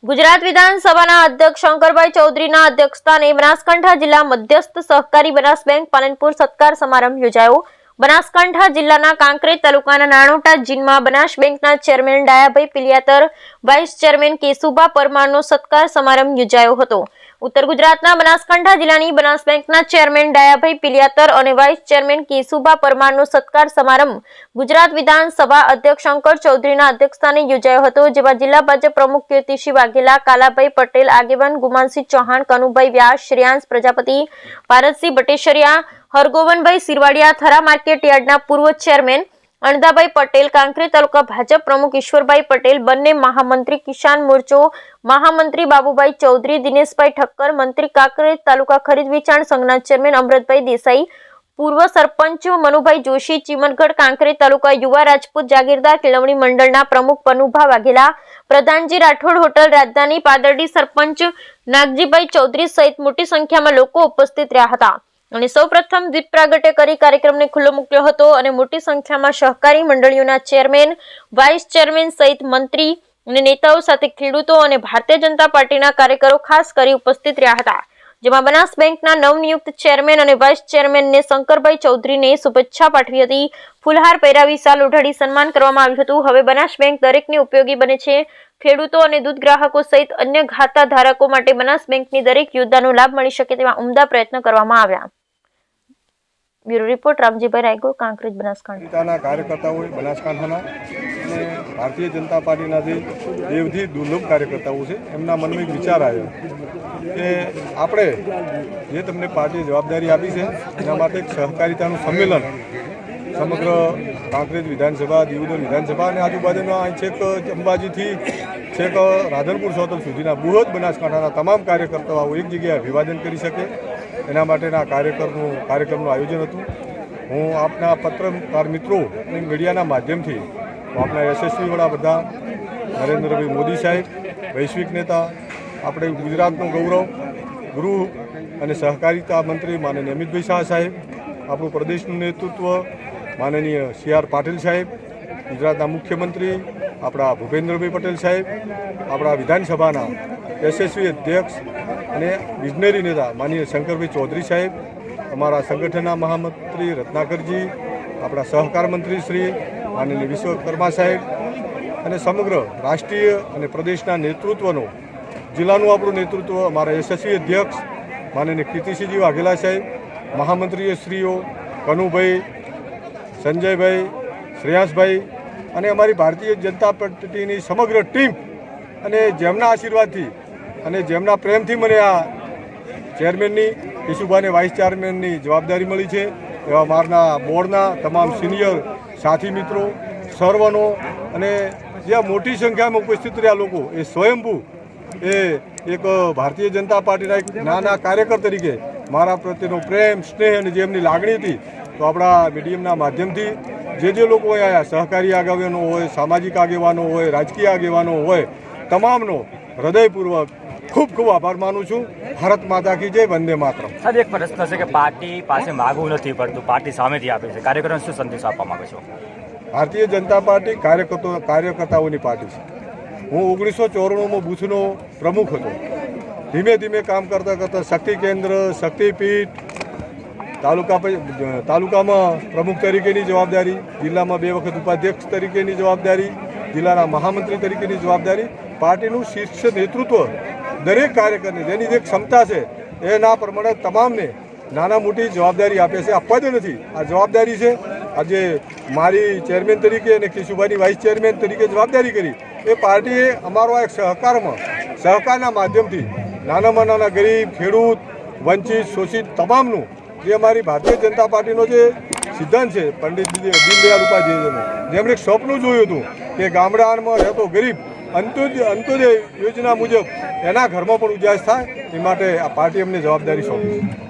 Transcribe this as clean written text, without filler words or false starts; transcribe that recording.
ગુજરાત વિધાનસભાના અધ્યક્ષ શંકરભાઈ ચૌધરીના અધ્યક્ષસ્થાને બનાસકાંઠા જિલ્લા મધ્યસ્થ સહકારી બનાસ બેંક પાલનપુર સત્કાર સમારંભ યોજાયો। બનાસકાંઠા જિલ્લાના કાંકરેજ તાલુકાના નાનોટા જીનમાં બનાસ બેંકના chairman Dayabhai Piliyatar, vice chairman Keshubha પરમારનો સત્કાર સમારંભ યોજાયો હતો। ઉત્તર ગુજરાતના બનાસકાંઠા જિલ્લાની બનાસ બેંકના ચેરમેન ડાયાભાઈ પિલિયાતર અને વાઇસ ચેરમેન કેશુભા પરમારનો સત્કાર સમારંભ ગુજરાત વિધાનસભા અધ્યક્ષ શંકર ચૌધરીના અધ્યક્ષસ્થાને યોજાયો હતો, જેમાં જિલ્લા ભાજપ પ્રમુખ કીર્તિસિંહ વાઘેલા, કાલાભાઈ પટેલ, આગેવાન ગુમાનસિંહ ચૌહાણ, કનુભાઈ વ્યાસ, શ્રેયાંશ પ્રજાપતિ, ભારતસિંહ બટેશરિયા, હરગોવનભાઈ સિરવાડિયા, થરા માર્કેટ યાર્ડના પૂર્વ ચેરમેન અણદાભાઈ પટેલ, કાંકરેજ તાલુકા ભાજપ પ્રમુખ ઈશ્વરભાઈ પટેલ, બંને મહામંત્રી, કિસાન મોરચો મહામંત્રી બાબુભાઈ ચૌધરી, દિનેશભાઈ ઠક્કર, મંત્રી, કાંકરેજ તાલુકા ખરીદ વેચાણ સંઘના ચેરમેન અમૃતભાઈ દેસાઈ, પૂર્વ સરપંચ મનુભાઈ જોશી, ચીમનગઢ કાંકરેજ તાલુકા યુવા રાજપૂત જાગીરદાર કેળવણી મંડળના પ્રમુખ પનુભા વાઘેલા, પ્રધાનજી રાઠોડ, હોટલ રાજધાની પાદરડી સરપંચ નાગજીભાઈ ચૌધરી સહિત મોટી સંખ્યામાં લોકો ઉપસ્થિત રહ્યા હતા અને સૌપ્રથમ દીપ પ્રાગટ્ય કરી કાર્યક્રમને ખુલ્લો મૂક્યો હતો અને મોટી સંખ્યામાં સહકારી મંડળીઓના ચેરમેન, વાઇસ ચેરમેન સહિત મંત્રી અને નેતાઓ સાથે ખેડૂતો અને ભારતીય જનતા પાર્ટીના કાર્યકરો ખાસ કરી ઉપસ્થિત રહ્યા હતા, જેમાં બનાસ બેંકના નવનિયુક્ત ચેરમેન અને વાઇસ ચેરમેનને શંકરભાઈ ચૌધરીને શુભેચ્છા પાઠવી હતી। ફૂલહાર પહેરાવી શાલ ઓઢાડી સન્માન કરવામાં આવ્યું હતું। હવે બનાસ બેંક દરેકને ઉપયોગી બને છે। ખેડૂતો અને દૂધ ગ્રાહકો સહિત અન્ય ખાતા ધારકો માટે બનાસ બેંકની દરેક યોજનાનો લાભ મળી શકે તેવા ઉમદા પ્રયત્ન કરવામાં આવ્યા। Bureau report Ramjibhai Raigor, Kankrej, Banaskantha. કાર્યકર્તાઓ બનાસકાંઠાના અને ભારતીય જનતા પાર્ટીના જે દેવથી દુર્લભ કાર્યકર્તાઓ છે, એમના મનમાં એક વિચાર આવ્યો કે આપણે જે તમને પાર્ટીએ જવાબદારી આપી છે એના માટે એક સહકારિતાનું સંમેલન સમગ્ર કાંકરેજ વિધાનસભા, દિયોદર વિધાનસભા અને આજુબાજુના છેક અંબાજીથી છેક રાધનપુર સોતલ સુધીના બૃહદ બનાસકાંઠાના તમામ કાર્યકર્તાઓ એક જગ્યાએ અભિવાદન કરી શકે એના માટેના કાર્યક્રમનું આયોજન હતું। હું આપના પત્રકાર મિત્રો અને મીડિયાના માધ્યમથી આપણા યશસ્વી વડાપ્રધાન નરેન્દ્રભાઈ મોદી સાહેબ, વૈશ્વિક નેતા, આપણે ગુજરાતનું ગૌરવ, ગૃહ અને સહકારિતા મંત્રી માનનીય અમિતભાઈ શાહ સાહેબ, આપણું પ્રદેશનું નેતૃત્વ માનનીય CR પાટીલ સાહેબ, ગુજરાતના મુખ્યમંત્રી આપણા ભૂપેન્દ્રભાઈ પટેલ સાહેબ, આપણા વિધાનસભાના યશસ્વી અધ્યક્ષ અને વિઝનરી નેતા માનનીય શંકરભાઈ ચૌધરી સાહેબ, અમારા સંગઠનના મહામંત્રી રત્નાકરજી, આપણા સહકાર મંત્રી શ્રી માનનીય વિશ્વકર્મા સાહેબ અને સમગ્ર રાષ્ટ્રીય અને પ્રદેશના નેતૃત્વનો, જિલ્લાનું આપણું નેતૃત્વ અમારા યશસ્વી અધ્યક્ષ માનનીય કીર્તિસિંહજી વાઘેલા સાહેબ, મહામંત્રીય શ્રીઓ કનુભાઈ, સંજયભાઈ, શ્રેયાંશભાઈ અને અમારી ભારતીય જનતા પાર્ટીની સમગ્ર ટીમ અને જેમના આશીર્વાદથી અને જેમના પ્રેમથી મને આ ચેરમેનની, કેશુભાઈને વાઇસ ચેરમેનની જવાબદારી મળી છે, એવા મારના બોર્ડના તમામ સિનિયર સાથી મિત્રો સર્વનો અને જે મોટી સંખ્યામાં ઉપસ્થિત રહ્યા લોકો એ સ્વયંભૂ એક ભારતીય જનતા પાર્ટીના એક નાના કાર્યકર તરીકે મારા પ્રત્યેનો પ્રેમ, સ્નેહ અને જે એમની લાગણી હતી, તો આપણા મીડિયમના માધ્યમથી જે લોકો અહીંયા સહકારી આગેવાનો હોય, સામાજિક આગેવાનો હોય, રાજકીય આગેવાનો હોય, તમામનો હૃદયપૂર્વક ખૂબ ખૂબ આભાર માનું છું। ભારત માતા કી જય, વંદે માતરમ। સાહેબ, એક પ્રશ્ન છે કે પાર્ટી પાસે માગવું નથી પડતું, પાર્ટી સામેથી આપે છે, કાર્યકરોને શું સંદેશ આપવા માંગે છો? ભારતીય જનતા પાર્ટી કાર્યકર્તાઓની પાર્ટી છે। હું 1994માં બૂથનો પ્રમુખ હતો। ધીમે ધીમે કામ કરતાં કરતાં શક્તિ કેન્દ્ર, શક્તિપીઠ, તાલુકામાં પ્રમુખ તરીકેની જવાબદારી, જિલ્લામાં 2 વખત ઉપાધ્યક્ષ તરીકેની જવાબદારી, જિલ્લાના મહામંત્રી તરીકેની જવાબદારી, પાર્ટીનું શીર્ષ નેતૃત્વ દરેક કાર્યકરને જેની જે ક્ષમતા છે એના પ્રમાણે તમામને નાના મોટી જવાબદારી આપે છે, આપવા જ નથી, આ જવાબદારી છે। આજે મારી ચેરમેન તરીકે અને કેશુભાઈની વાઇસ ચેરમેન તરીકે જવાબદારી કરી એ પાર્ટીએ અમારો આ એક સહકારના માધ્યમથી નાનામાં નાના ગરીબ, ખેડૂત, વંચિત, શોષિત તમામનું જે અમારી ભારતીય જનતા પાર્ટીનો જે સિદ્ધાંત છે, પંડિત દીનદયાળ ઉપાધ્યાયજીનું, જેમણે એક સ્વપ્ન જોયું હતું કે ગામડામાં રહેતો ગરીબ અંત્યોદય યોજના મુજબ એના ઘરમાં પણ ઉજાસ થાય, એ માટે આ પાર્ટી અમને જવાબદારી સોંપી છે।